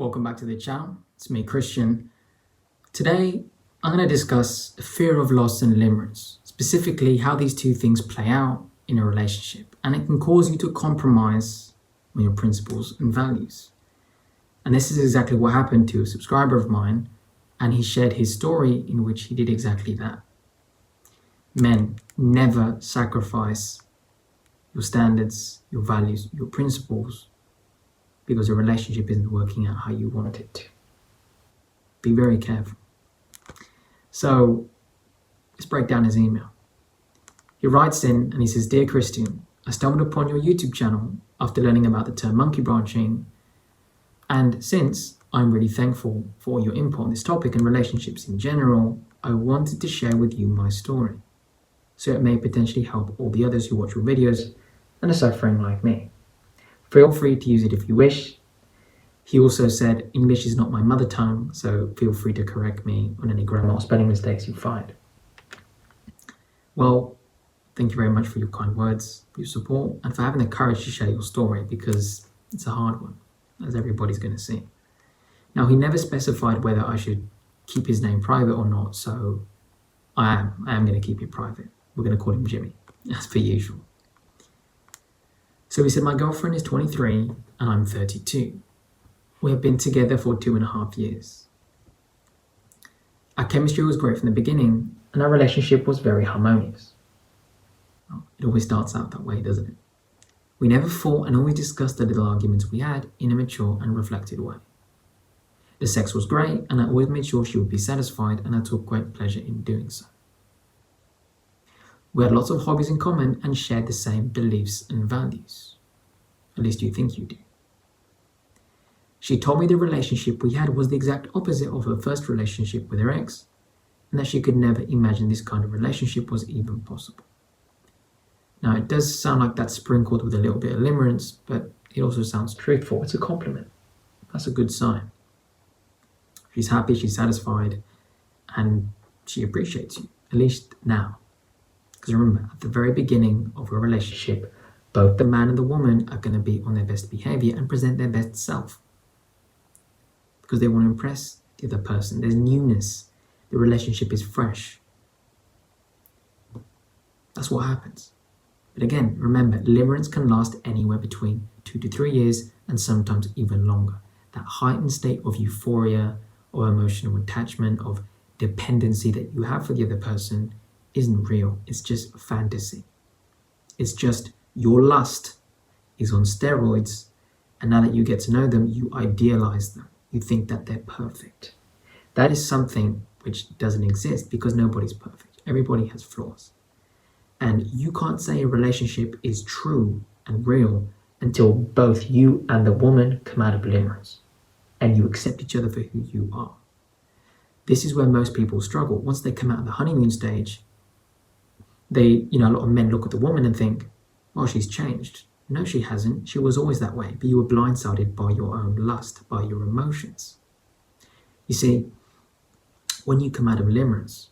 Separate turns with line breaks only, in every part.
Welcome back to the channel. It's me, Christian. Today, I'm going to discuss fear of loss and limerence, specifically how these two things play out in a relationship, and it can cause you to compromise on your principles and values. And this is exactly what happened to a subscriber of mine, and he shared his story in which he did exactly that. Men, never sacrifice your standards, your values, your principles because a relationship isn't working out how you want it to. Be very careful. So let's break down his email. He writes in and he says, "Dear Christian, I stumbled upon your YouTube channel after learning about the term monkey branching, and since I'm really thankful for your input on this topic and relationships in general, I wanted to share with you my story, so it may potentially help all the others who watch your videos and are suffering like me. Feel free to use it if you wish." He also said, "English is not my mother tongue, so feel free to correct me on any grammar or spelling mistakes you find." Well, thank you very much for your kind words, for your support, and for having the courage to share your story, because it's a hard one, as everybody's going to see. Now, he never specified whether I should keep his name private or not, so I am going to keep it private. We're going to call him Jimmy, as per usual. So he said, "My girlfriend is 23 and I'm 32. We have been together for 2.5 years. Our chemistry was great from the beginning and our relationship was very harmonious." Well, it always starts out that way, doesn't it? "We never fought and always discussed the little arguments we had in a mature and reflected way. The sex was great and I always made sure she would be satisfied, and I took great pleasure in doing so. We had lots of hobbies in common and shared the same beliefs and values. At least you think you do. She told me the relationship we had was the exact opposite of her first relationship with her ex, and that she could never imagine this kind of relationship was even possible. Now, it does sound like that's sprinkled with a little bit of limerence, but it also sounds truthful. It's a compliment. That's a good sign. She's happy, she's satisfied, and she appreciates you, at least now. Because remember, at the very beginning of a relationship, both the man and the woman are going to be on their best behavior and present their best self, because they want to impress the other person. There's newness. The relationship is fresh. That's what happens. But again, remember, limerence can last anywhere between 2 to 3 years and sometimes even longer. That heightened state of euphoria, or emotional attachment, of dependency that you have for the other person isn't real. It's just fantasy. It's just your lust is on steroids, and now that you get to know them, you idealize them. You think that they're perfect. That is something which doesn't exist, because nobody's perfect. Everybody has flaws. And you can't say a relationship is true and real until both you and the woman come out of limerence and you accept each other for who you are. This is where most people struggle. Once they come out of the honeymoon stage, a lot of men look at the woman and think, "Well, she's changed." No, she hasn't. She was always that way, but you were blindsided by your own lust, by your emotions. You see, when you come out of limerence,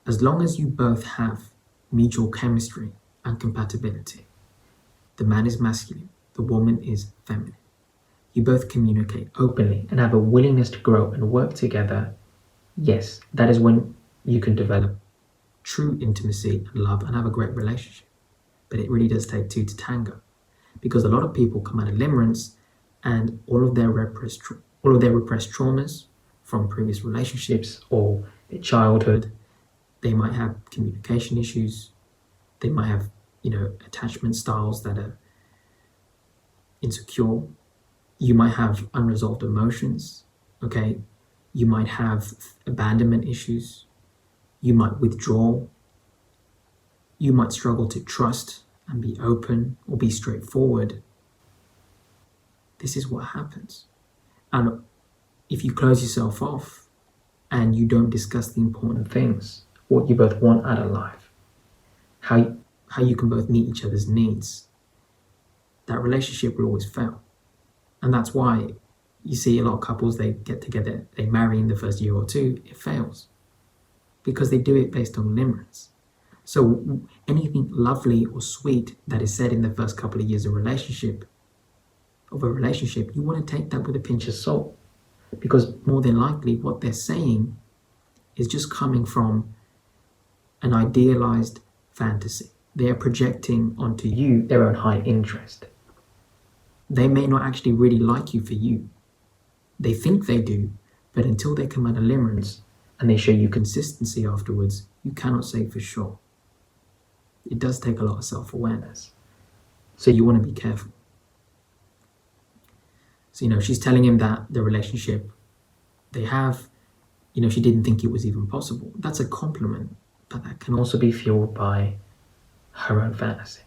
as long as you both have mutual chemistry and compatibility, the man is masculine, the woman is feminine. You both communicate openly and have a willingness to grow and work together. Yes, that is when you can develop true intimacy and love and have a great relationship. But it really does take two to tango, because a lot of people come out of limerence and all of their repressed traumas from previous relationships or their childhood, they might have communication issues, they might have attachment styles that are insecure, you might have unresolved emotions, okay? You might have abandonment issues, you might withdraw, you might struggle to trust and be open or be straightforward. This is what happens. And if you close yourself off and you don't discuss the important things, what you both want out of life, how you can both meet each other's needs, that relationship will always fail. And that's why you see a lot of couples, they get together, they marry in the first year or two, it fails, because they do it based on limerence. So anything lovely or sweet that is said in the first couple of years of a relationship, you want to take that with a pinch of salt. Because more than likely, what they're saying is just coming from an idealized fantasy. They are projecting onto you their own high interest. They may not actually really like you for you. They think they do, but until they come out of limerence and they show you consistency afterwards, you cannot say for sure. It does take a lot of self-awareness. So you want to be careful. So, she's telling him that the relationship they have, she didn't think it was even possible. That's a compliment, but that can also be fueled by her own fantasy.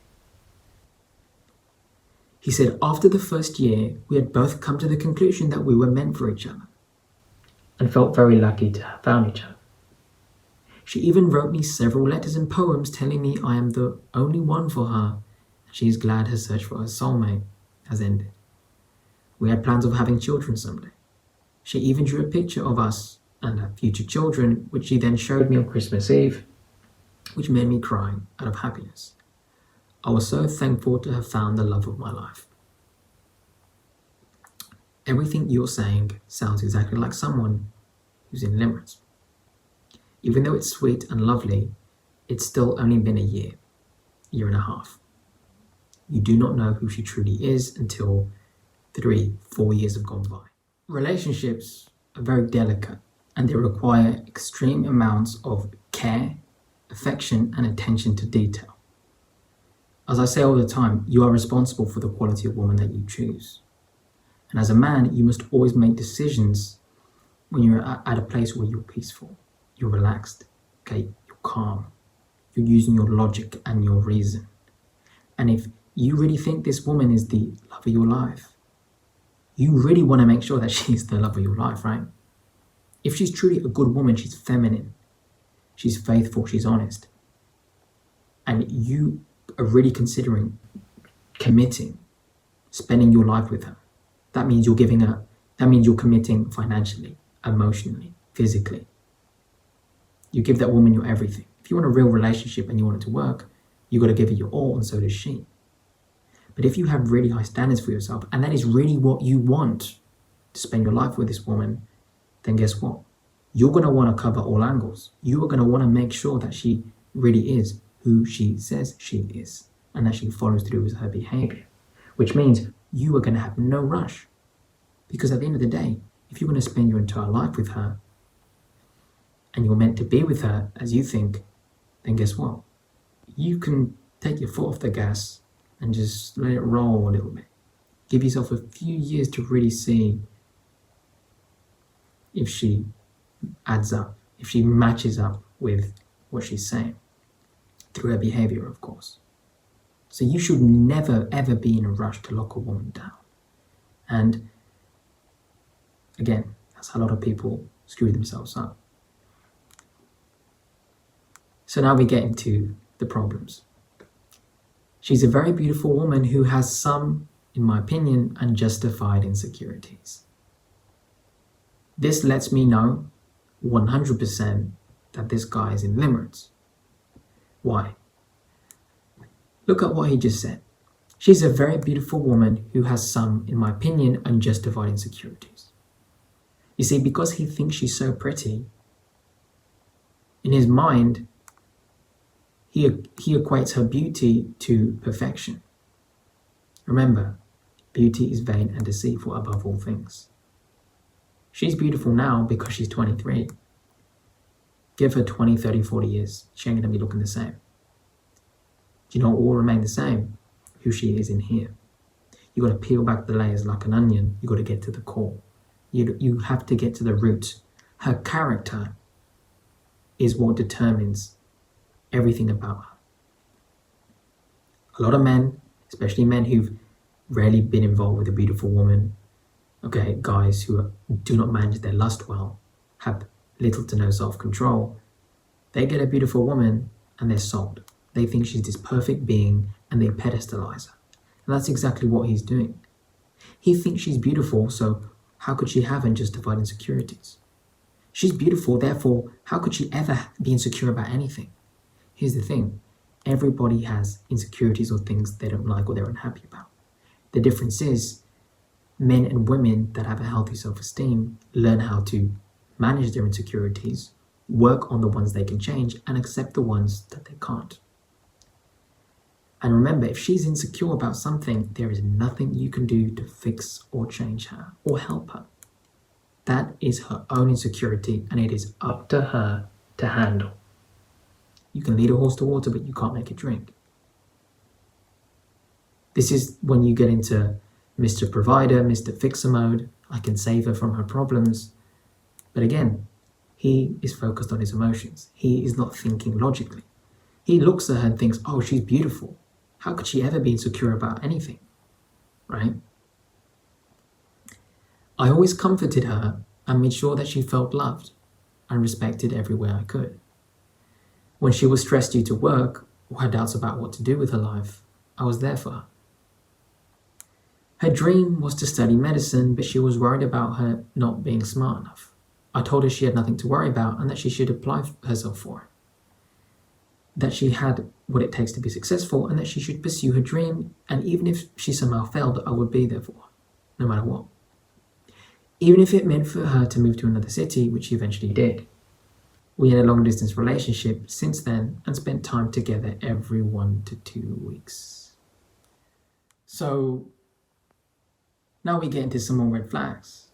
He said, after the first year, we had both come to the conclusion that we were meant for each other and felt very lucky to have found each other. She even wrote me several letters and poems telling me I am the only one for her and she is glad her search for her soulmate has ended. We had plans of having children someday. She even drew a picture of us and our future children, which she then showed me on Christmas Eve, which made me cry out of happiness. I was so thankful to have found the love of my life. Everything you're saying sounds exactly like someone who's in limerence. Even though it's sweet and lovely, it's still only been a year and a half. You do not know who she truly is until 3-4 years have gone by. Relationships are very delicate and they require extreme amounts of care, affection, and attention to detail. As I say all the time, you are responsible for the quality of woman that you choose. And as a man, you must always make decisions when you're at a place where you're peaceful, you're relaxed, okay, you're calm, you're using your logic and your reason. And if you really think this woman is the love of your life, you really want to make sure that she's the love of your life, right? If she's truly a good woman, she's feminine, she's faithful, she's honest, and you are really considering committing, spending your life with her, that means you're committing financially, emotionally, physically. You give that woman your everything. If you want a real relationship and you want it to work, you got to give it your all, and so does she. But if you have really high standards for yourself, and that is really what you want to spend your life with this woman, then guess what? You're going to want to cover all angles. You are going to want to make sure that she really is who she says she is, and that she follows through with her behavior, which means you are going to have no rush. Because at the end of the day, if you're going to spend your entire life with her, and you're meant to be with her as you think, then guess what? You can take your foot off the gas and just let it roll a little bit. Give yourself a few years to really see if she adds up, if she matches up with what she's saying, through her behavior, of course. So you should never, ever be in a rush to lock a woman down. And again, that's how a lot of people screw themselves up. So now we get into the problems. She's a very beautiful woman who has some, in my opinion, unjustified insecurities. This lets me know 100% that this guy is in limerence. Why? Look at what he just said. She's a very beautiful woman who has some, in my opinion, unjustified insecurities. You see, because he thinks she's so pretty, in his mind, he equates her beauty to perfection. Remember, beauty is vain and deceitful above all things. She's beautiful now because she's 23. Give her 20, 30, 40 years. She ain't going to be looking the same. Do you know what will remain the same? Who she is in here. You got to peel back the layers like an onion. You got to get to the core. You have to get to the root. Her character is what determines everything about her. A lot of men, especially men who've rarely been involved with a beautiful woman, okay, guys who do not manage their lust well, have little to no self-control, they get a beautiful woman and they're sold. They think she's this perfect being and they pedestalize her. And that's exactly what he's doing. He thinks she's beautiful, so how could she have unjustified insecurities? She's beautiful, therefore, how could she ever be insecure about anything? Here's the thing. Everybody has insecurities or things they don't like or they're unhappy about. The difference is Men and women that have a healthy self-esteem learn how to manage their insecurities, work on the ones they can change, and accept the ones that they can't. And remember, if she's insecure about something, there is nothing you can do to fix or change her or help her. That is her own insecurity, and it is up to her to handle. You can lead a horse to water, but you can't make it drink. This is when you get into Mr. Provider, Mr. Fixer mode. I can save her from her problems. But again, he is focused on his emotions. He is not thinking logically. He looks at her and thinks, oh, she's beautiful. How could she ever be insecure about anything? Right? I always comforted her and made sure that she felt loved and respected everywhere I could. When she was stressed due to work or had doubts about what to do with her life, I was there for her. Her dream was to study medicine, but she was worried about her not being smart enough. I told her she had nothing to worry about and that she should apply herself for it. That she had what it takes to be successful and that she should pursue her dream, and even if she somehow failed, I would be there for her, no matter what. Even if it meant for her to move to another city, which she eventually did. We had a long-distance relationship since then and spent time together every 1 to 2 weeks. So now we get into some more red flags.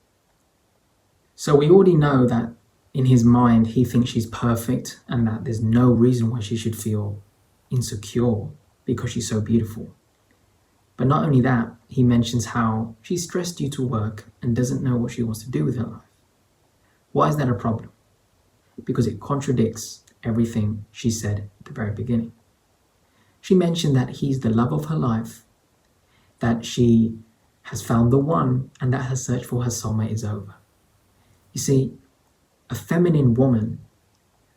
So we already know that in his mind, he thinks she's perfect and that there's no reason why she should feel insecure because she's so beautiful. But not only that, he mentions how she's stressed due to work and doesn't know what she wants to do with her life. Why is that a problem? Because it contradicts everything she said at the very beginning. She mentioned that he's the love of her life, that she has found the one, and that her search for her soulmate is over. You see, a feminine woman,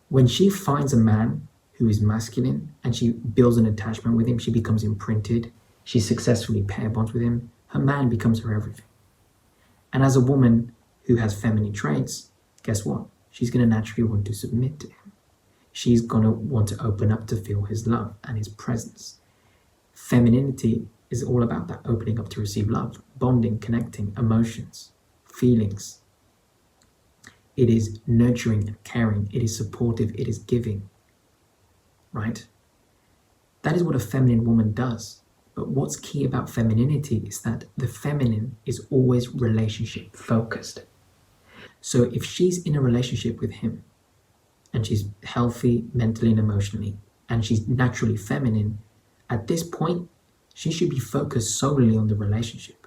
when she finds a man who is masculine and she builds an attachment with him, she becomes imprinted, she successfully pair bonds with him, her man becomes her everything. And as a woman who has feminine traits, guess what? She's going to naturally want to submit to him. She's going to want to open up to feel his love and his presence. Femininity is all about that, opening up to receive love, bonding, connecting, emotions, feelings. It is nurturing and caring. It is supportive. It is giving. Right? That is what a feminine woman does. But what's key about femininity is that the feminine is always relationship focused. So if she's in a relationship with him and she's healthy mentally and emotionally, and she's naturally feminine, at this point, she should be focused solely on the relationship.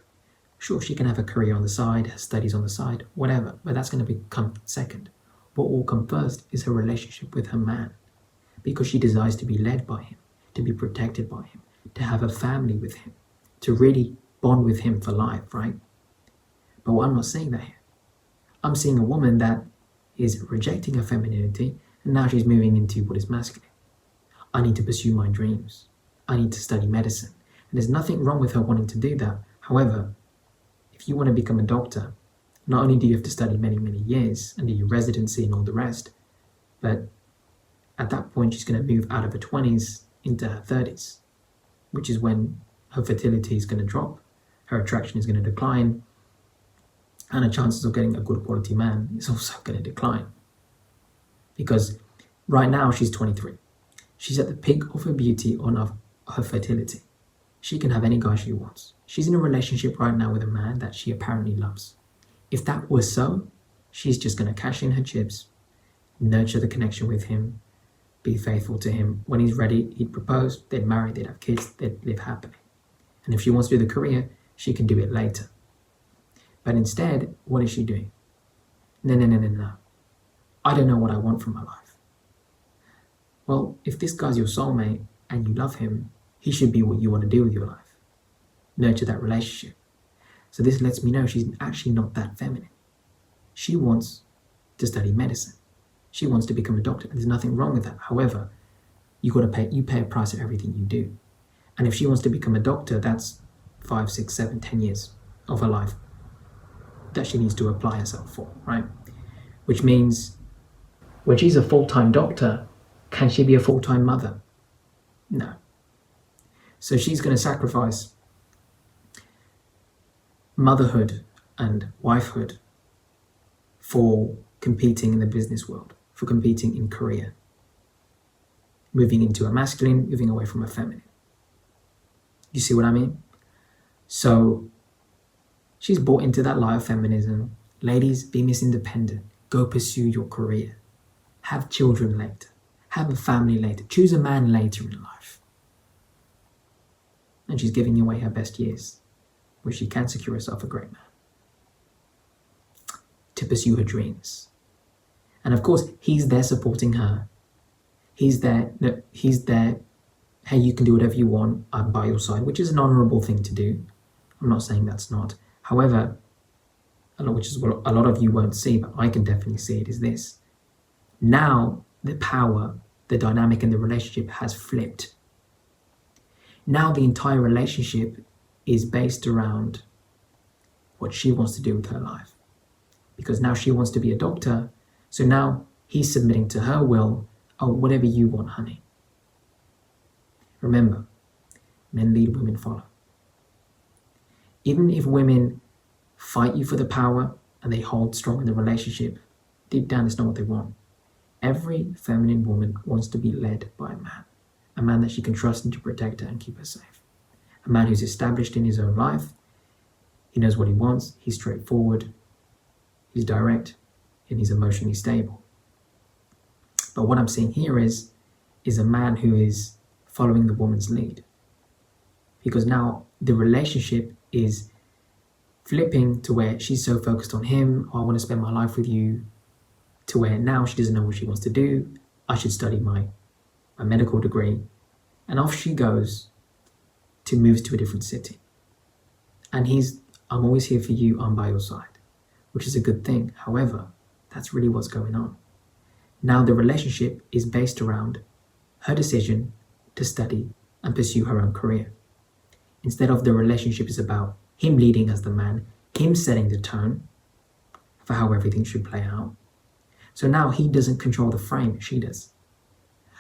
Sure, she can have a career on the side, her studies on the side, whatever, but that's going to become second. What will come first is her relationship with her man, because she desires to be led by him, to be protected by him, to have a family with him, to really bond with him for life, right? But I'm not saying that here. I'm seeing a woman that is rejecting her femininity, and now she's moving into what is masculine. I need to pursue my dreams. I need to study medicine. And there's nothing wrong with her wanting to do that. However, if you want to become a doctor, not only do you have to study many, many years and do your residency and all the rest, but at that point she's going to move out of her 20s into her 30s, which is when her fertility is going to drop, her attraction is going to decline, and her chances of getting a good quality man is also going to decline. Because right now she's 23. She's at the peak of her beauty of her fertility. She can have any guy she wants. She's in a relationship right now with a man that she apparently loves. If that was so, she's just going to cash in her chips, nurture the connection with him, be faithful to him. When he's ready, he'd propose, they'd marry, they'd have kids, they'd live happily. And if she wants to do the career, she can do it later. But instead, what is she doing? No. I don't know what I want from my life. Well, if this guy's your soulmate and you love him, he should be what you want to do with your life. Nurture that relationship. So this lets me know she's actually not that feminine. She wants to study medicine. She wants to become a doctor. And there's nothing wrong with that. However, you pay a price for everything you do. And if she wants to become a doctor, that's 5, 6, 7, 10 years of her life that she needs to apply herself for, right? Which means when she's a full-time doctor, can she be a full-time mother? No. So she's going to sacrifice motherhood and wifehood for competing in the business world, for competing in career, moving into a masculine, moving away from a feminine. You see what I mean? So she's bought into that lie of feminism. Ladies, be Miss Independent. Go pursue your career. Have children later. Have a family later. Choose a man later in life. And she's giving away her best years, where she can secure herself a great man to pursue her dreams. And of course, he's there supporting her. He's there, hey, you can do whatever you want, I'm by your side, which is an honorable thing to do. I'm not saying that's not. However, which is what a lot of you won't see, but I can definitely see it, is this. Now the power, the dynamic in the relationship has flipped. Now the entire relationship is based around what she wants to do with her life. Because now she wants to be a doctor, so now he's submitting to her will. Oh, whatever you want, honey. Remember, men lead, women follow. Even if women fight you for the power and they hold strong in the relationship, deep down it's not what they want. Every feminine woman wants to be led by a man that she can trust and to protect her and keep her safe. A man who's established in his own life. He knows what he wants, he's straightforward, he's direct, and he's emotionally stable. But what I'm seeing here is a man who is following the woman's lead. Because now the relationship is flipping to where she's so focused on him, oh, I want to spend my life with you, to where now she doesn't know what she wants to do. I should study my medical degree. And off she goes to move to a different city. And I'm always here for you, I'm by your side, which is a good thing. However, that's really what's going on. Now the relationship is based around her decision to study and pursue her own career. Instead of the relationship is about him leading as the man, him setting the tone for how everything should play out. So now he doesn't control the frame, she does.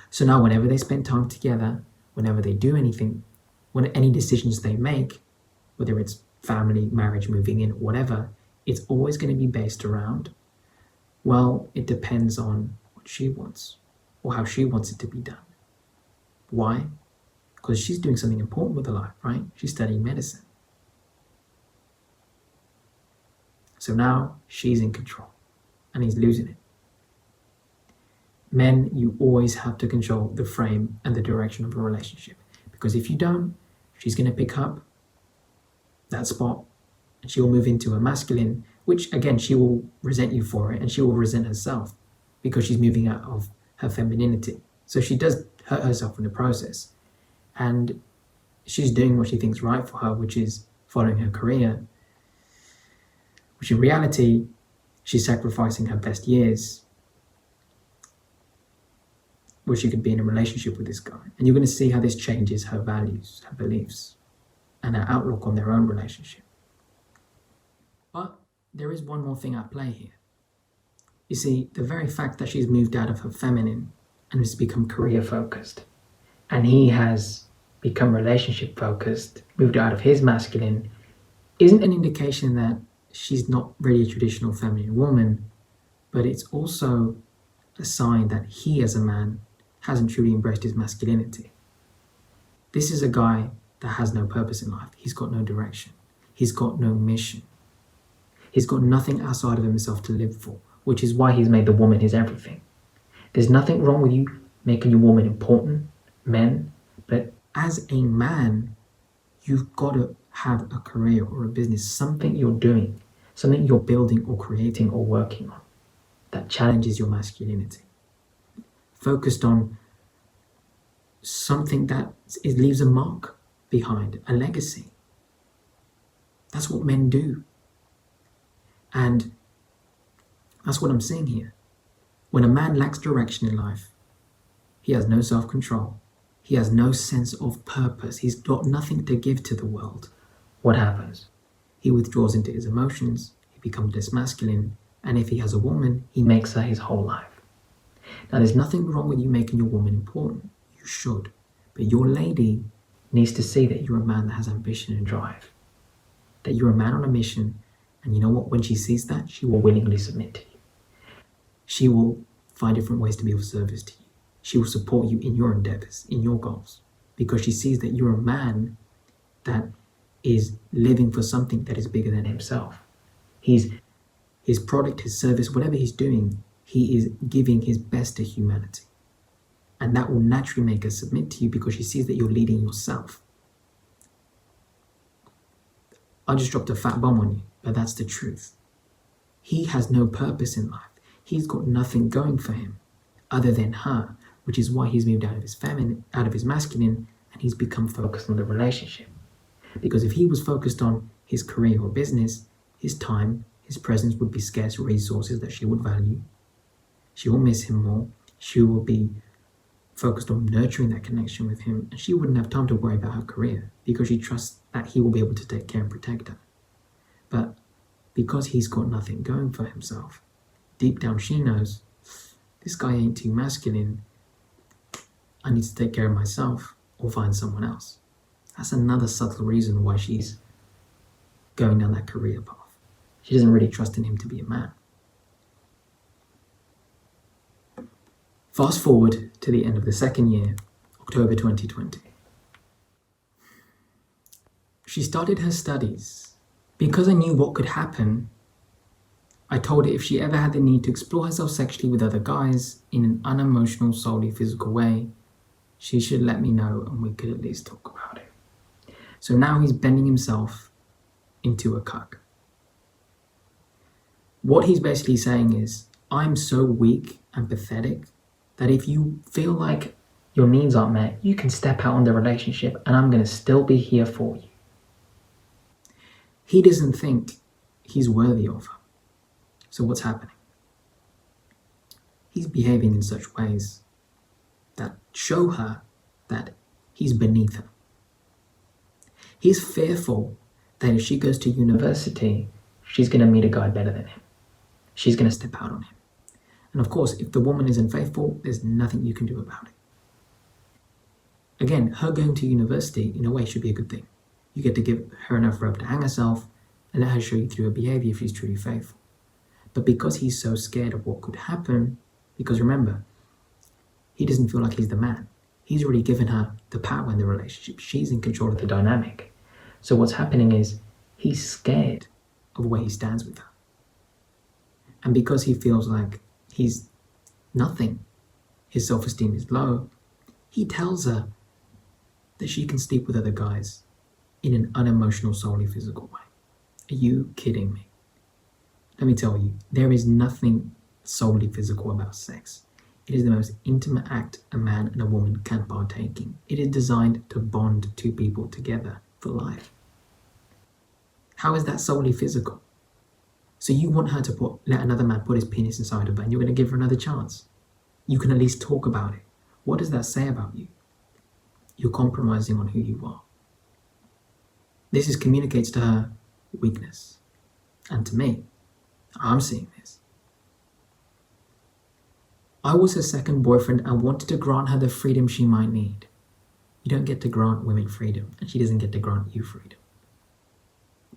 So now whenever they spend time together, whenever they do anything, when any decisions they make, whether it's family, marriage, moving in, whatever, it's always going to be based around, well, it depends on what she wants or how she wants it to be done. Why? Because she's doing something important with her life, right? She's studying medicine. So now she's in control and he's losing it. Men, you always have to control the frame and the direction of a relationship, because if you don't, she's going to pick up that spot and she will move into a masculine, which again, she will resent you for it and she will resent herself because she's moving out of her femininity. So she does hurt herself in the process, and she's doing what she thinks right for her, which is following her career, which in reality, she's sacrificing her best years where she could be in a relationship with this guy. And you're going to see how this changes her values, her beliefs, and her outlook on their own relationship. But there is one more thing at play here. You see, the very fact that she's moved out of her feminine and has become career focused, and he has become relationship focused, moved out of his masculine, isn't an indication that she's not really a traditional feminine woman, but it's also a sign that he as a man hasn't truly embraced his masculinity. This is a guy that has no purpose in life. He's got no direction. He's got no mission. He's got nothing outside of himself to live for, which is why he's made the woman his everything. There's nothing wrong with you making your woman important, men, but as a man, you've got to have a career or a business, something you're doing, something you're building or creating or working on that challenges your masculinity. Focused on something that leaves a mark behind, a legacy. That's what men do. And that's what I'm saying here. When a man lacks direction in life, he has no self-control. He has no sense of purpose. He's got nothing to give to the world. What happens? He withdraws into his emotions. He becomes less masculine. And if he has a woman, he makes her his whole life. Now, there's nothing wrong with you making your woman important. You should. But your lady needs to see that you're a man that has ambition and drive. that you're a man on a mission, and you know what? When she sees that, she will willingly submit to you. She will find different ways to be of service to you. She will support you in your endeavors, in your goals, because she sees that you're a man that is living for something that is bigger than himself. His product, his service, whatever he's doing, he is giving his best to humanity. And that will naturally make her submit to you because she sees that you're leading yourself. I just dropped a fat bomb on you, but that's the truth. He has no purpose in life. He's got nothing going for him other than her, which is why he's moved out of his feminine, out of his masculine, and he's become focused on the relationship. Because if he was focused on his career or business, his time, his presence would be scarce resources that she would value. She will miss him more. She will be focused on nurturing that connection with him, and she wouldn't have time to worry about her career because she trusts that he will be able to take care and protect her. But because he's got nothing going for himself, deep down she knows, this guy ain't too masculine. I need to take care of myself or find someone else. That's another subtle reason why she's going down that career path. She doesn't really trust in him to be a man. Fast forward to the end of the second year, October 2020. She started her studies. Because I knew what could happen, I told her if she ever had the need to explore herself sexually with other guys in an unemotional, solely physical way, she should let me know and we could at least talk about it. So now he's bending himself into a cuck. What he's basically saying is, I'm so weak and pathetic that if you feel like your needs aren't met, you can step out on the relationship and I'm going to still be here for you. He doesn't think he's worthy of her. So what's happening? He's behaving in such ways that show her that he's beneath her. He's fearful that if she goes to university, she's going to meet a guy better than him. She's going to step out on him. And of course, if the woman isn't faithful, there's nothing you can do about it. Again, her going to university, in a way, should be a good thing. You get to give her enough rope to hang herself and let her show you through her behavior if she's truly faithful. But because he's so scared of what could happen, because remember, he doesn't feel like he's the man. He's already given her the power in the relationship. She's in control of the dynamic. So what's happening is he's scared of where he stands with her. And because he feels like he's nothing, his self-esteem is low, he tells her that she can sleep with other guys in an unemotional, solely physical way. Are you kidding me? Let me tell you, there is nothing solely physical about sex. It is the most intimate act a man and a woman can partake in. It is designed to bond two people together for life. How is that solely physical? So you want her to let another man put his penis inside of her and you're going to give her another chance. You can at least talk about it. What does that say about you? You're compromising on who you are. This communicates to her weakness. And to me, I'm seeing this. I was her second boyfriend and wanted to grant her the freedom she might need. You don't get to grant women freedom, and she doesn't get to grant you freedom.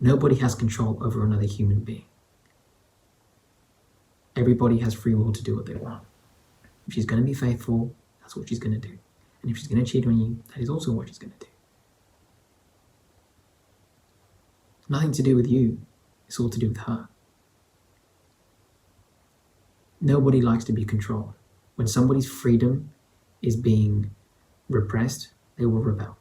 Nobody has control over another human being. Everybody has free will to do what they want. If she's going to be faithful, that's what she's going to do. And if she's going to cheat on you, that is also what she's going to do. Nothing to do with you. It's all to do with her. Nobody likes to be controlled. When somebody's freedom is being repressed, they will rebel.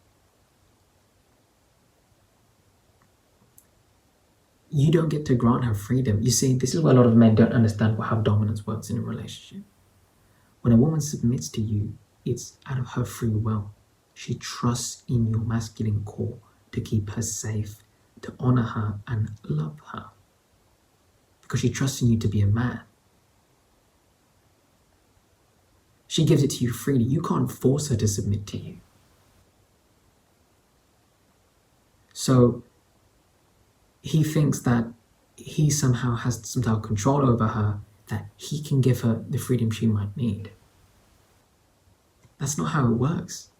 You don't get to grant her freedom. You see, this is why a lot of men don't understand how dominance works in a relationship. When a woman submits to you, it's out of her free will. She trusts in your masculine core to keep her safe, to honor her and love her. Because she trusts in you to be a man. She gives it to you freely. You can't force her to submit to you. So he thinks that he somehow has some type of control over her, that he can give her the freedom she might need. That's not how it works.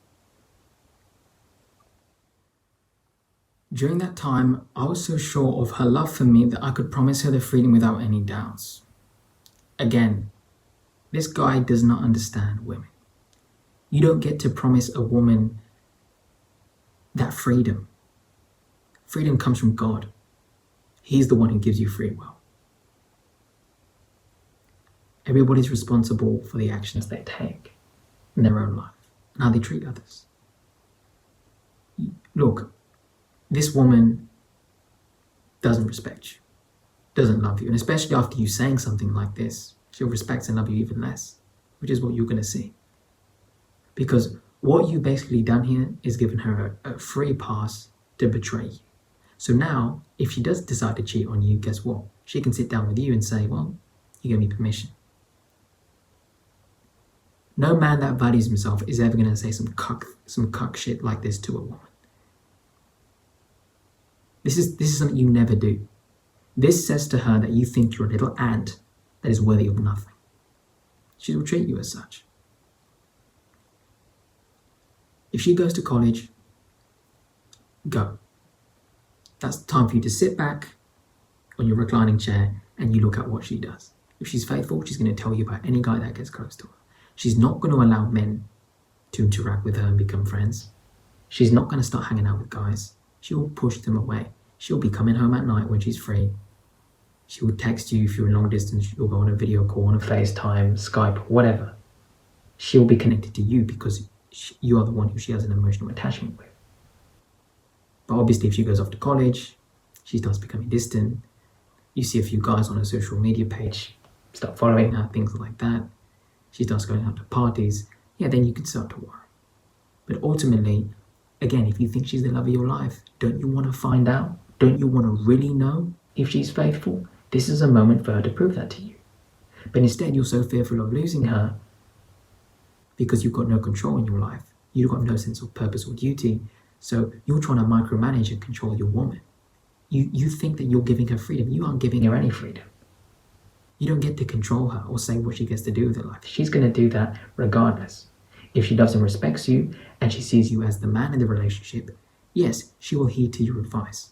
During that time, I was so sure of her love for me that I could promise her the freedom without any doubts. Again, this guy does not understand women. You don't get to promise a woman that freedom. Freedom comes from God. He's the one who gives you free will. Everybody's responsible for the actions they take in their own life and how they treat others. Look, this woman doesn't respect you, doesn't love you, and especially after you saying something like this, she'll respect and love you even less, which is what you're going to see. Because what you've basically done here is given her a free pass to betray you. So now, if she does decide to cheat on you, guess what? She can sit down with you and say, well, you gave me permission. No man that values himself is ever going to say some cuck shit like this to a woman. This is something you never do. This says to her that you think you're a little ant that is worthy of nothing. She will treat you as such. If she goes to college, go. That's time for you to sit back on your reclining chair and you look at what she does. If she's faithful, she's going to tell you about any guy that gets close to her. She's not going to allow men to interact with her and become friends. She's not going to start hanging out with guys. She'll push them away. She'll be coming home at night when she's free. She will text you if you're in long distance. You'll go on a video call, on a FaceTime, Skype, whatever. She'll be connected to you because you are the one who she has an emotional attachment with. But obviously, if she goes off to college, she starts becoming distant. You see a few guys on her social media page start following her, things like that. She starts going out to parties. Yeah, then you can start to worry. But ultimately, again, if you think she's the love of your life, don't you want to find out? Don't you want to really know if she's faithful? This is a moment for her to prove that to you. But instead, you're so fearful of losing her because you've got no control in your life. You've got no sense of purpose or duty. So you're trying to micromanage and control your woman. You think that you're giving her freedom. You aren't giving her any freedom. You don't get to control her or say what she gets to do with her life. She's going to do that regardless. If she loves and respects you and she sees you as the man in the relationship, yes, she will heed to your advice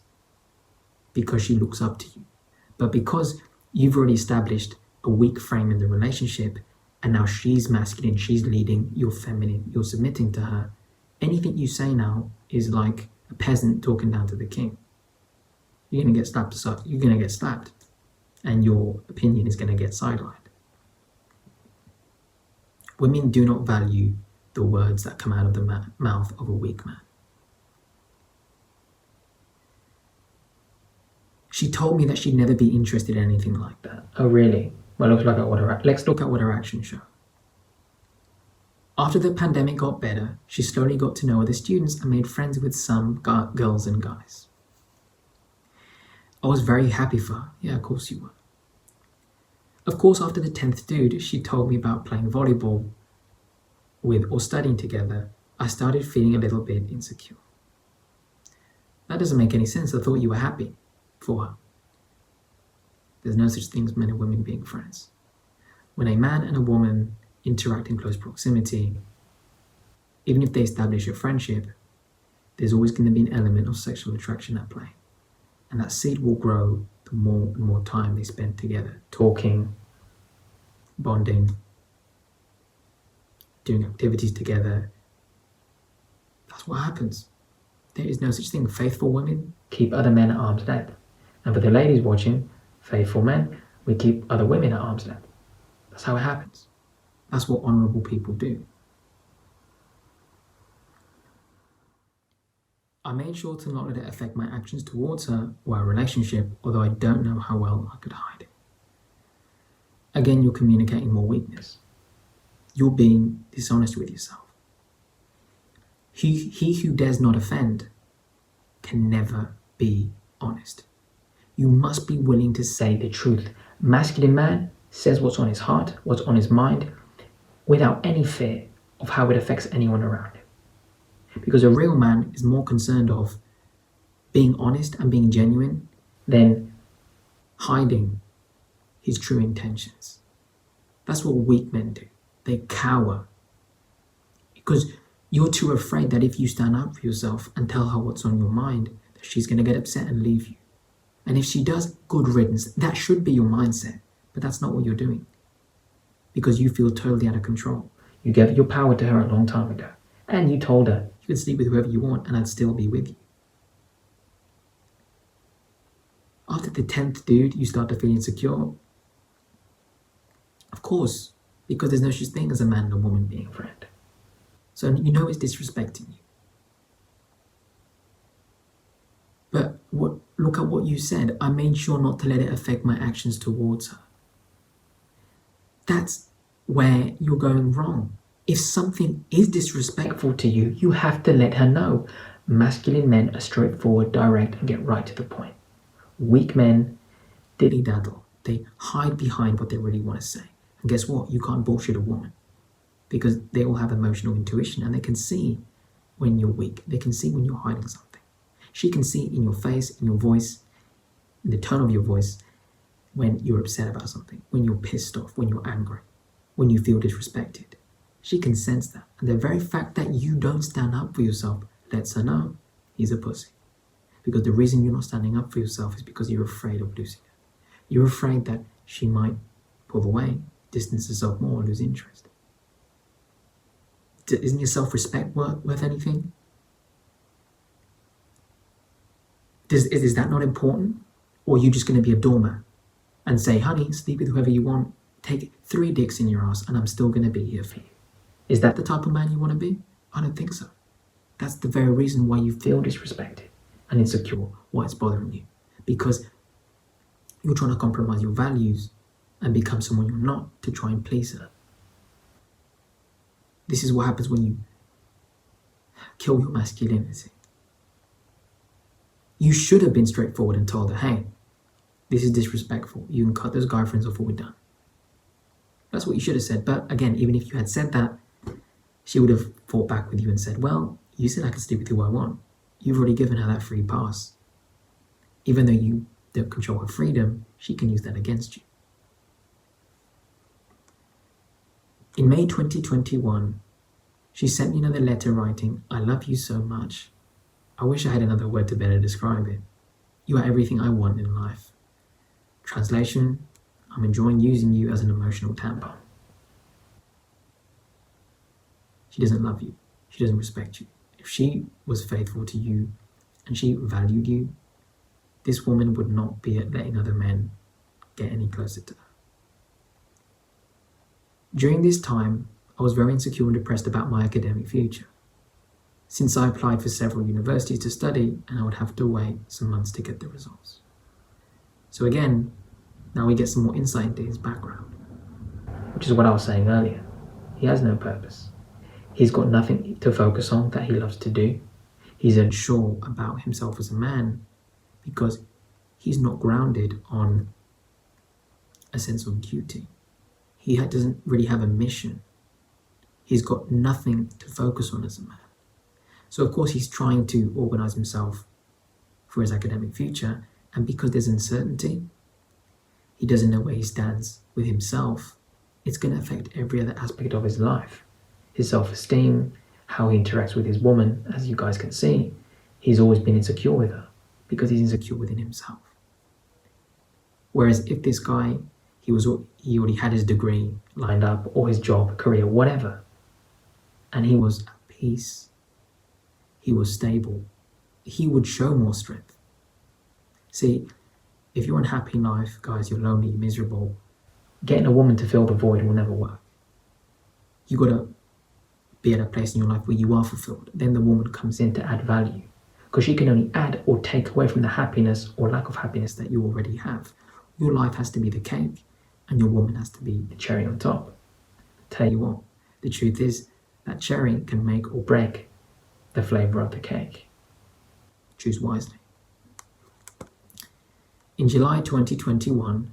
because she looks up to you. But because you've already established a weak frame in the relationship and now she's masculine, she's leading, you're feminine, you're submitting to her, anything you say now is like a peasant talking down to the king. You're going to get slapped aside. You're going to get slapped. And your opinion is going to get sidelined. Women do not value the words that come out of the mouth of a weak man. She told me that she'd never be interested in anything like that. Oh, really? Well, let's look at what her actions show. After the pandemic got better, she slowly got to know other students and made friends with some girls and guys. I was very happy for her. Yeah, of course you were. Of course, after the 10th dude, she told me about playing volleyball with or studying together, I started feeling a little bit insecure. That doesn't make any sense. I thought you were happy for her. There's no such thing as men and women being friends. When a man and a woman interact in close proximity, even if they establish a friendship, there's always going to be an element of sexual attraction at play. And that seed will grow the more and more time they spend together, talking, bonding, doing activities together. That's what happens. There is no such thing. Faithful women keep other men at arm's length. And for the ladies watching, faithful men, we keep other women at arm's length. That's how it happens. That's what honourable people do. I made sure to not let it affect my actions towards her or our relationship, although I don't know how well I could hide it. Again, you're communicating more weakness. You're being dishonest with yourself. He who dares not offend can never be honest. You must be willing to say the truth. Masculine man says what's on his heart, what's on his mind, without any fear of how it affects anyone around him. Because a real man is more concerned of being honest and being genuine than hiding his true intentions. That's what weak men do. They cower. Because you're too afraid that if you stand up for yourself and tell her what's on your mind, she's going to get upset and leave you. And if she does, good riddance. That should be your mindset, but that's not what you're doing because you feel totally out of control. You gave your power to her a long time ago, and you told her you could sleep with whoever you want and I'd still be with you. After the 10th dude, you start to feel insecure. Of course, because there's no such thing as a man and a woman being a friend. So you know it's disrespecting you. But look at what you said. I made sure not to let it affect my actions towards her. That's where you're going wrong. If something is disrespectful to you, you have to let her know. Masculine men are straightforward, direct, and get right to the point. Weak men dilly-daddle. They hide behind what they really want to say. And guess what? You can't bullshit a woman because they all have emotional intuition and they can see when you're weak. They can see when you're hiding something. She can see in your face, in your voice, in the tone of your voice, when you're upset about something, when you're pissed off, when you're angry, when you feel disrespected. She can sense that. And the very fact that you don't stand up for yourself lets her know he's a pussy. Because the reason you're not standing up for yourself is because you're afraid of losing her. You're afraid that she might pull away, distance herself more, lose interest. Isn't your self-respect worth anything? Is that not important? Or are you just going to be a doormat and say, honey, sleep with whoever you want, take 3 dicks in your ass and I'm still going to be here for you? Is that the type of man you want to be? I don't think so. That's the very reason why you feel disrespected and insecure, why it's bothering you. Because you're trying to compromise your values and become someone you're not to try and please her. This is what happens when you kill your masculinity. You should have been straightforward and told her, hey, this is disrespectful. You can cut those guy friends off or we're done. That's what you should have said. But again, even if you had said that, she would have fought back with you and said, well, you said I can sleep with who I want. You've already given her that free pass. Even though you don't control her freedom, she can use that against you. In May 2021, she sent me another letter writing, I love you so much. I wish I had another word to better describe it. You are everything I want in life. Translation, I'm enjoying using you as an emotional tampon. She doesn't love you. She doesn't respect you. If she was faithful to you and she valued you, this woman would not be letting other men get any closer to her. During this time, I was very insecure and depressed about my academic future, since I applied for several universities to study and I would have to wait some months to get the results. So again, now we get some more insight into his background, which is what I was saying earlier. He has no purpose. He's got nothing to focus on that he loves to do. He's unsure about himself as a man because he's not grounded on a sense of duty. He doesn't really have a mission. He's got nothing to focus on as a man. So of course he's trying to organize himself for his academic future, and because there's uncertainty, he doesn't know where he stands with himself. It's going to affect every other aspect of his life. His self-esteem, how he interacts with his woman, as you guys can see, he's always been insecure with her because he's insecure within himself. Whereas if this guy, he already had his degree lined up or his job, career, whatever, and he was at peace, he was stable, he would show more strength. See, if you're unhappy in life, guys, you're lonely, you're miserable, getting a woman to fill the void will never work. You got to be at a place in your life where you are fulfilled. Then the woman comes in to add value, because she can only add or take away from the happiness or lack of happiness that you already have. Your life has to be the cake and your woman has to be the cherry on top. Tell you what, the truth is that cherry can make or break the flavor of the cake. Choose wisely. In July 2021,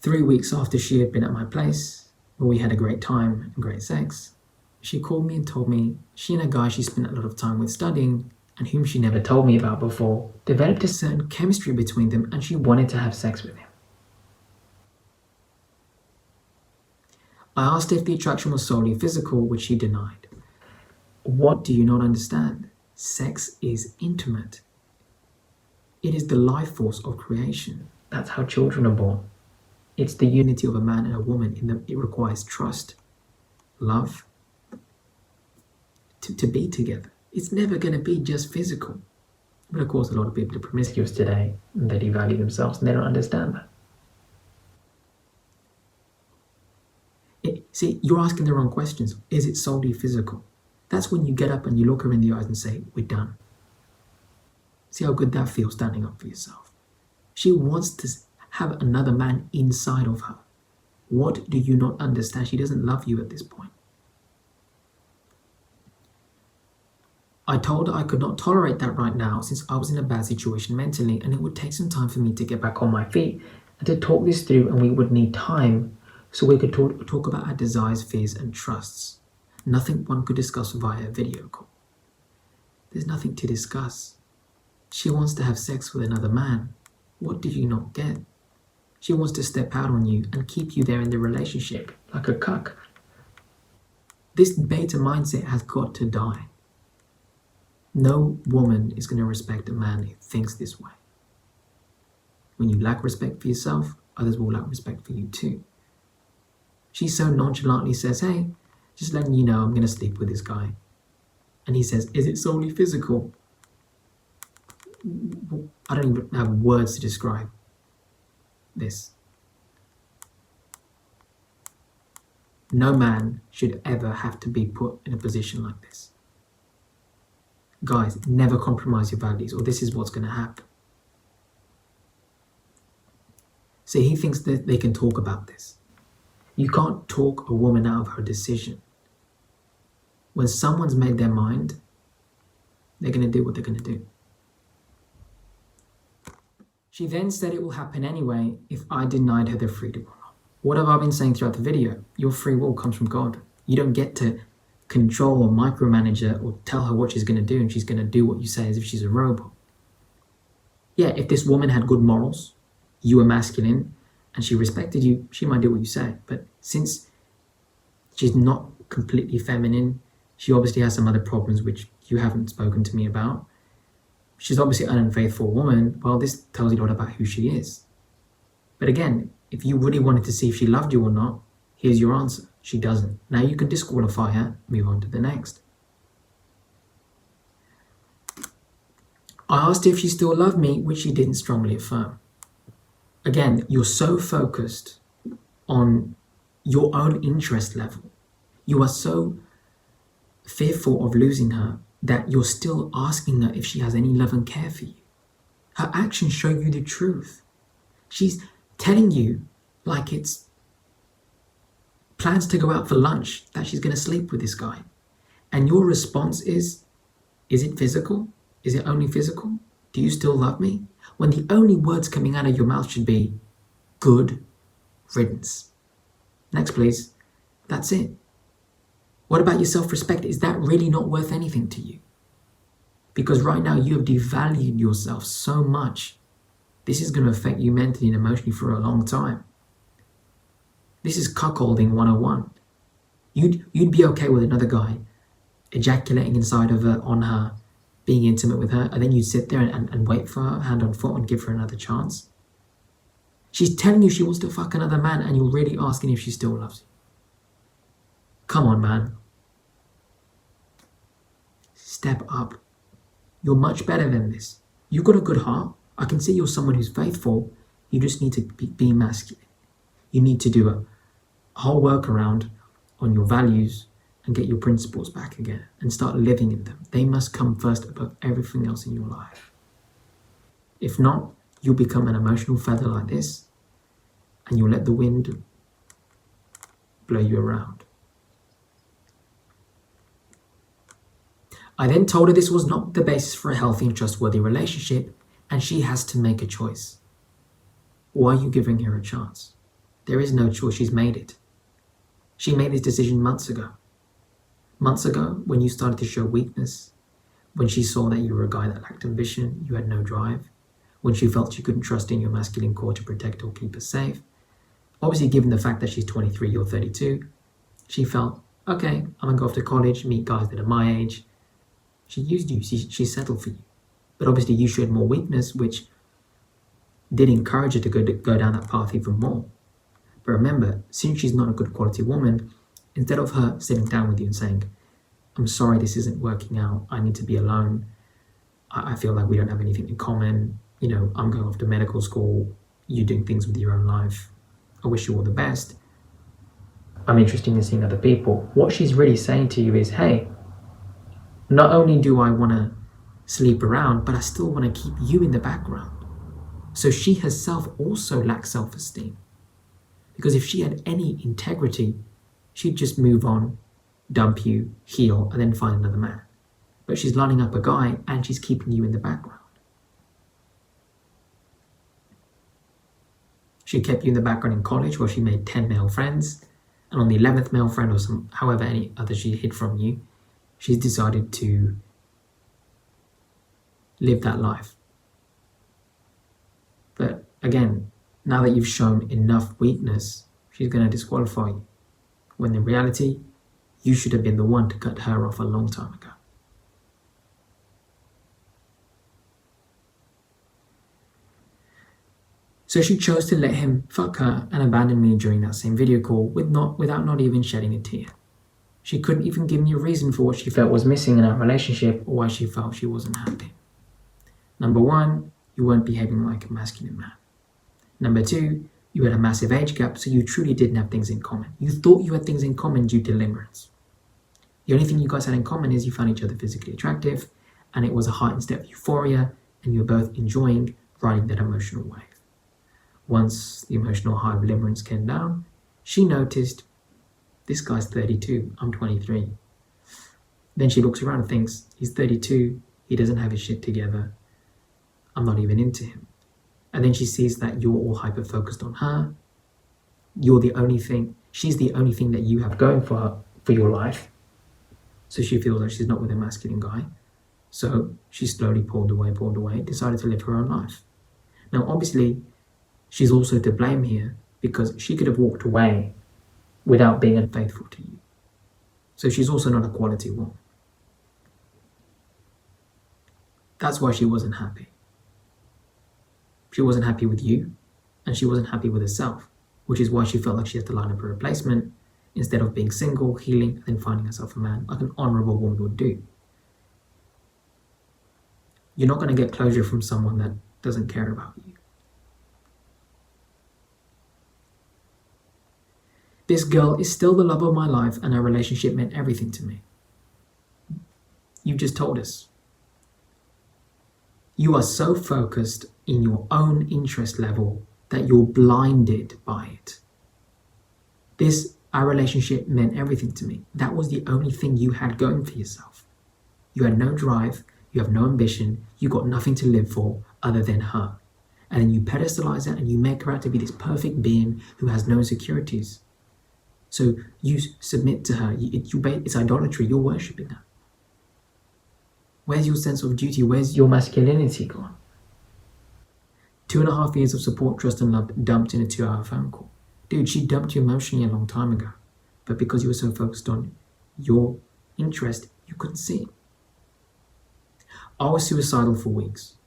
3 weeks after she had been at my place, where we had a great time and great sex, she called me and told me she and a guy she spent a lot of time with studying, and whom she never told me about before, developed a certain chemistry between them and she wanted to have sex with him. I asked if the attraction was solely physical, which she denied. What do you not understand? Sex is intimate. It is the life force of creation. That's how children are born. It's the unity of a man and a woman. It requires trust, love, to be together. It's never going to be just physical. But of course, a lot of people are promiscuous today and they devalue themselves and they don't understand that. See, you're asking the wrong questions. Is it solely physical? That's when you get up and you look her in the eyes and say, we're done. See how good that feels, standing up for yourself. She wants to have another man inside of her. What do you not understand? She doesn't love you at this point. I told her I could not tolerate that right now since I was in a bad situation mentally, and it would take some time for me to get back on my feet and to talk this through, and we would need time so we could talk about our desires, fears and trusts. Nothing one could discuss via a video call. There's nothing to discuss. She wants to have sex with another man. What do you not get? She wants to step out on you and keep you there in the relationship, like a cuck. This beta mindset has got to die. No woman is going to respect a man who thinks this way. When you lack respect for yourself, others will lack respect for you too. She so nonchalantly says, hey, just letting you know I'm going to sleep with this guy. And he says, is it solely physical? I don't even have words to describe this. No man should ever have to be put in a position like this. Guys, never compromise your values or this is what's going to happen. So he thinks that they can talk about this. You can't talk a woman out of her decision. When someone's made their mind, they're going to do what they're going to do. She then said it will happen anyway if I denied her the freedom or not. What have I been saying throughout the video? Your free will comes from God. You don't get to control or micromanage her or tell her what she's going to do and she's going to do what you say as if she's a robot. Yeah, if this woman had good morals, you were masculine, and she respected you, she might do what you say. But since she's not completely feminine, she obviously has some other problems which you haven't spoken to me about. She's obviously an unfaithful woman. Well, this tells you a lot about who she is. But again, if you really wanted to see if she loved you or not, here's your answer. She doesn't. Now you can disqualify her, move on to the next. I asked her if she still loved me, which she didn't strongly affirm. Again, you're so focused on your own interest level. You are so fearful of losing her that you're still asking her if she has any love and care for you. Her actions show you the truth. She's telling you like it's plans to go out for lunch, that she's going to sleep with this guy. And your response is it physical? Is it only physical? Do you still love me? When the only words coming out of your mouth should be, good riddance. Next, please. That's it. What about your self-respect? Is that really not worth anything to you? Because right now you have devalued yourself so much. This is going to affect you mentally and emotionally for a long time. This is cuckolding 101. You'd be okay with another guy ejaculating inside of her, on her, being intimate with her, and then you'd sit there and wait for her, hand on foot, and give her another chance. She's telling you she wants to fuck another man, and you're really asking if she still loves you. Come on, man. Step up. You're much better than this. You've got a good heart. I can see you're someone who's faithful. You just need to be masculine. You need to do a whole workaround on your values and get your principles back again and start living in them. They must come first above everything else in your life. If not, you'll become an emotional feather like this and you'll let the wind blow you around. I then told her this was not the basis for a healthy and trustworthy relationship and she has to make a choice. Why are you giving her a chance? There is no choice, she's made it. She made this decision months ago. Months ago, when you started to show weakness, when she saw that you were a guy that lacked ambition, you had no drive, when she felt she couldn't trust in your masculine core to protect or keep her safe. Obviously, given the fact that she's 23, you're 32, she felt, okay, I'm gonna go off to college, meet guys that are my age, She used you. She settled for you. But obviously you showed more weakness, which did encourage her to go down that path even more. But remember, since she's not a good quality woman, instead of her sitting down with you and saying, I'm sorry this isn't working out, I need to be alone, I feel like we don't have anything in common, I'm going off to medical school, you're doing things with your own life, I wish you all the best, I'm interested in seeing other people. What she's really saying to you is, hey, not only do I want to sleep around, but I still want to keep you in the background. So she herself also lacks self-esteem. Because if she had any integrity, she'd just move on, dump you, heal, and then find another man. But she's lining up a guy and she's keeping you in the background. She kept you in the background in college where she made 10 male friends, and on the 11th male friend or however any other she hid from you, she's decided to live that life. But again, now that you've shown enough weakness, she's going to disqualify you. When in reality, you should have been the one to cut her off a long time ago. So she chose to let him fuck her and abandon me during that same video call without not even shedding a tear. She couldn't even give me a reason for what she felt was missing in our relationship or why she felt she wasn't happy. Number one, you weren't behaving like a masculine man. Number two, you had a massive age gap, so you truly didn't have things in common. You thought you had things in common due to limerence. The only thing you guys had in common is you found each other physically attractive, and it was a heightened state of euphoria, and you were both enjoying riding that emotional wave. Once the emotional high of limerence came down, she noticed, this guy's 32, I'm 23. Then she looks around and thinks, he's 32, he doesn't have his shit together, I'm not even into him. And then she sees that you're all hyper-focused on her, she's the only thing that you have going for her, for your life. So she feels like she's not with a masculine guy. So she slowly pulled away, decided to live her own life. Now obviously, she's also to blame here because she could have walked away without being unfaithful to you. So she's also not a quality woman. That's why she wasn't happy. She wasn't happy with you, and she wasn't happy with herself, which is why she felt like she had to line up a replacement instead of being single, healing, and then finding herself a man like an honorable woman would do. You're not going to get closure from someone that doesn't care about you. This girl is still the love of my life, and our relationship meant everything to me. You just told us. You are so focused in your own interest level that you're blinded by it. Our relationship meant everything to me. That was the only thing you had going for yourself. You had no drive, you have no ambition, you got nothing to live for other than her. And then you pedestalize her and you make her out to be this perfect being who has no insecurities. So you submit to her, it's idolatry, you're worshipping her. Where's your sense of duty? Where's your masculinity gone? 2.5 years of support, trust, and love dumped in a 2-hour phone call. Dude, she dumped you emotionally a long time ago. But because you were so focused on your interest, you couldn't see it. I was suicidal for weeks.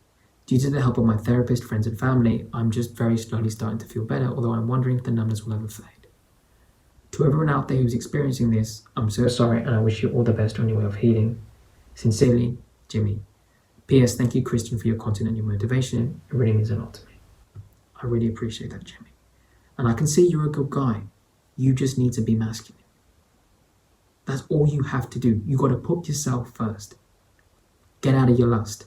Due to the help of my therapist, friends, and family, I'm just very slowly starting to feel better, although I'm wondering if the numbness will ever fade. To everyone out there who's experiencing this, I'm so sorry, and I wish you all the best on your way of healing. Sincerely, Jimmy. P.S. Thank you, Christian, for your content and your motivation. It really means a lot to me. I really appreciate that, Jimmy. And I can see you're a good guy. You just need to be masculine. That's all you have to do. You got to put yourself first. Get out of your lust.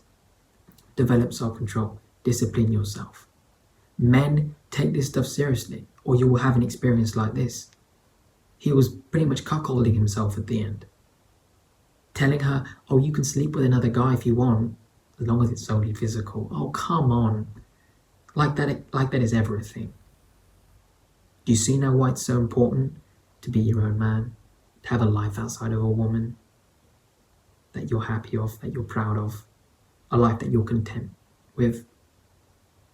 Develop self-control. Discipline yourself. Men, take this stuff seriously, or you will have an experience like this. He was pretty much cuckolding himself at the end. Telling her, oh, you can sleep with another guy if you want, as long as it's solely physical. Oh, come on. Like that is everything. Do you see now why it's so important to be your own man, to have a life outside of a woman that you're happy of, that you're proud of, a life that you're content with,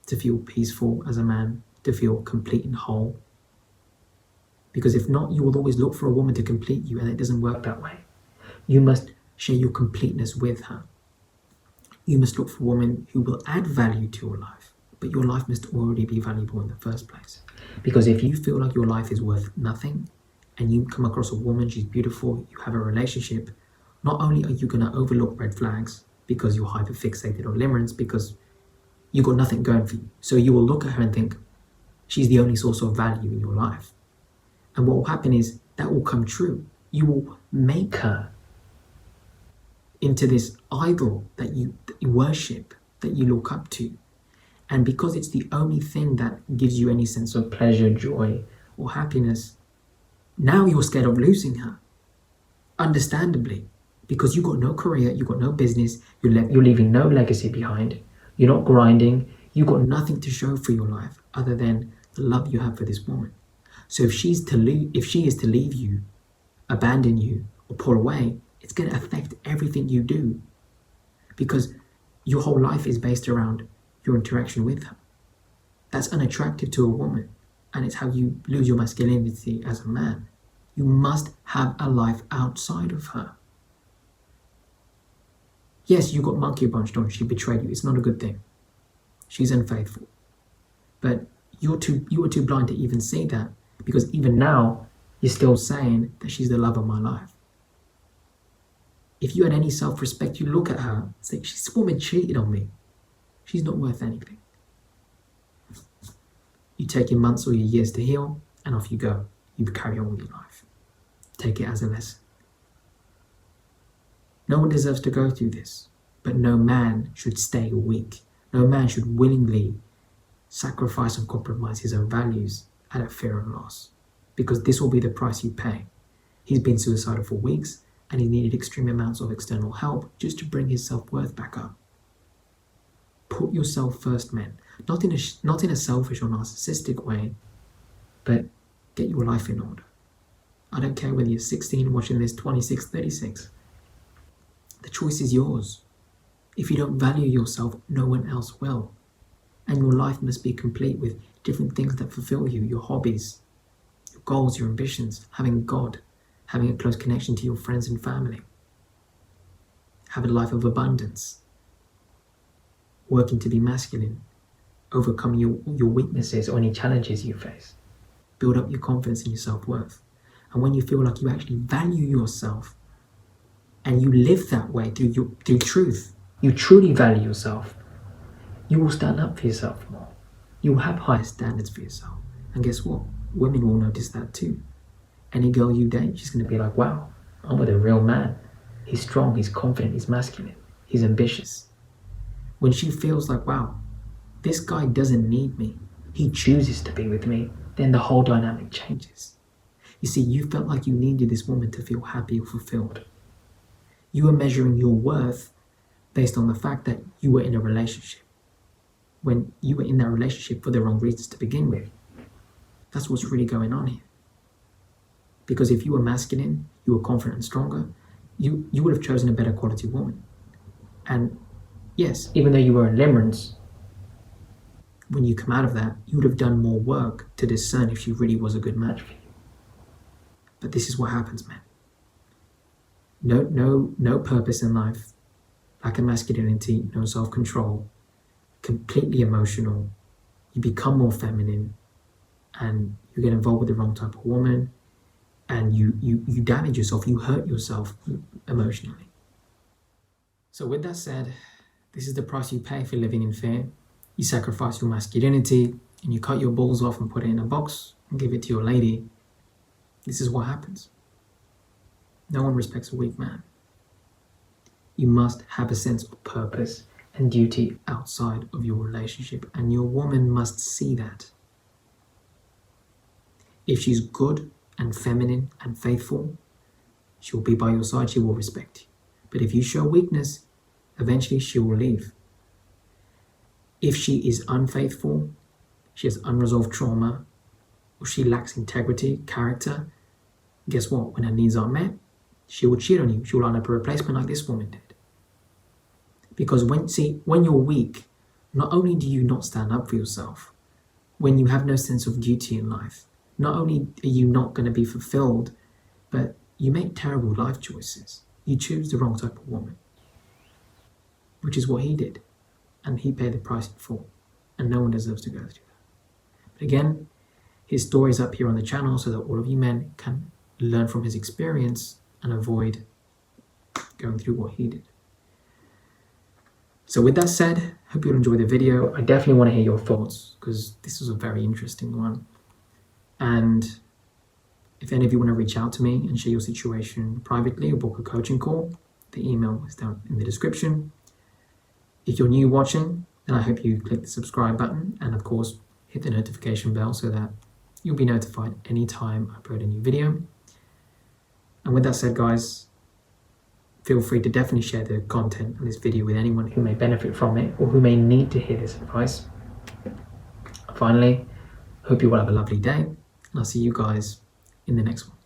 to feel peaceful as a man, to feel complete and whole? Because if not, you will always look for a woman to complete you, and it doesn't work that way. You must share your completeness with her. You must look for women who will add value to your life, but your life must already be valuable in the first place. Because if you feel like your life is worth nothing, and you come across a woman, she's beautiful, you have a relationship, not only are you going to overlook red flags because you're hyperfixated on limerence, because you got nothing going for you. So you will look at her and think, she's the only source of value in your life. And what will happen is that will come true. You will make her into this idol that you worship, that you look up to. And because it's the only thing that gives you any sense of pleasure, joy, or happiness, now you're scared of losing her. Understandably, because you got no career, you got no business, you're leaving no legacy behind, you're not grinding, you got nothing to show for your life other than the love you have for this woman. So if she is to leave you, abandon you, or pull away, it's going to affect everything you do, because your whole life is based around your interaction with her. That's unattractive to a woman, and it's how you lose your masculinity as a man. You must have a life outside of her. Yes, you got monkey punched on, she betrayed you. It's not a good thing. She's unfaithful. But you were too blind to even see that, because even now, you're still saying that she's the love of my life. If you had any self-respect, you look at her and say, this woman cheated on me. She's not worth anything. You take your months or your years to heal, and off you go. You carry on with your life. Take it as a lesson. No one deserves to go through this, but no man should stay weak. No man should willingly sacrifice and compromise his own values out of fear of loss, because this will be the price you pay. He's been suicidal for weeks, and he needed extreme amounts of external help just to bring his self-worth back up. Put yourself first, men. Not in a selfish or narcissistic way, but get your life in order. I don't care whether you're 16 watching this, 26, 36. The choice is yours. If you don't value yourself, no one else will. And your life must be complete with different things that fulfill you, your hobbies, your goals, your ambitions, having God, having a close connection to your friends and family, have a life of abundance, working to be masculine, overcoming your weaknesses or any challenges you face. Build up your confidence in your self-worth. And when you feel like you actually value yourself and you live that way through truth, you truly value yourself, you will stand up for yourself more. You will have higher standards for yourself. And guess what? Women will notice that too. Any girl you date, she's going to be like, wow, I'm with a real man. He's strong, he's confident, he's masculine, he's ambitious. When she feels like, wow, this guy doesn't need me, he chooses to be with me, then the whole dynamic changes. You see, you felt like you needed this woman to feel happy or fulfilled. You were measuring your worth based on the fact that you were in a relationship, when you were in that relationship for the wrong reasons to begin with. That's what's really going on here. Because if you were masculine, you were confident and stronger, you would have chosen a better quality woman. And yes, even though you were in limerence, when you come out of that, you would have done more work to discern if she really was a good match for you. But this is what happens, man. No purpose in life, lack of masculinity, no self-control, completely emotional. You become more feminine, and you get involved with the wrong type of woman, and you damage yourself, you hurt yourself emotionally. So with that said, this is the price you pay for living in fear. You sacrifice your masculinity, and you cut your balls off and put it in a box and give it to your lady. This is what happens. No one respects a weak man. You must have a sense of purpose and duty outside of your relationship, and your woman must see that. If she's good and feminine and faithful, she will be by your side, she will respect you. But if you show weakness, eventually she will leave. If she is unfaithful, she has unresolved trauma, or she lacks integrity, character, guess what? When her needs aren't met, she will cheat on you. She will line up a replacement like this woman did. Because when you're weak, not only do you not stand up for yourself, when you have no sense of duty in life, not only are you not going to be fulfilled, but you make terrible life choices. you choose the wrong type of woman, which is what he did, and he paid the price in full, and no one deserves to go through that. But again, his story is up here on the channel so that all of you men can learn from his experience and avoid going through what he did. So with that said, hope you'll enjoy the video. I definitely want to hear your thoughts because this was a very interesting one. And if any of you want to reach out to me and share your situation privately or book a coaching call, the email is down in the description. If you're new watching, then I hope you click the subscribe button and of course hit the notification bell so that you'll be notified anytime I upload a new video. And with that said, guys, feel free to definitely share the content of this video with anyone who may benefit from it or who may need to hear this advice. Finally, hope you all have a lovely day, and I'll see you guys in the next one.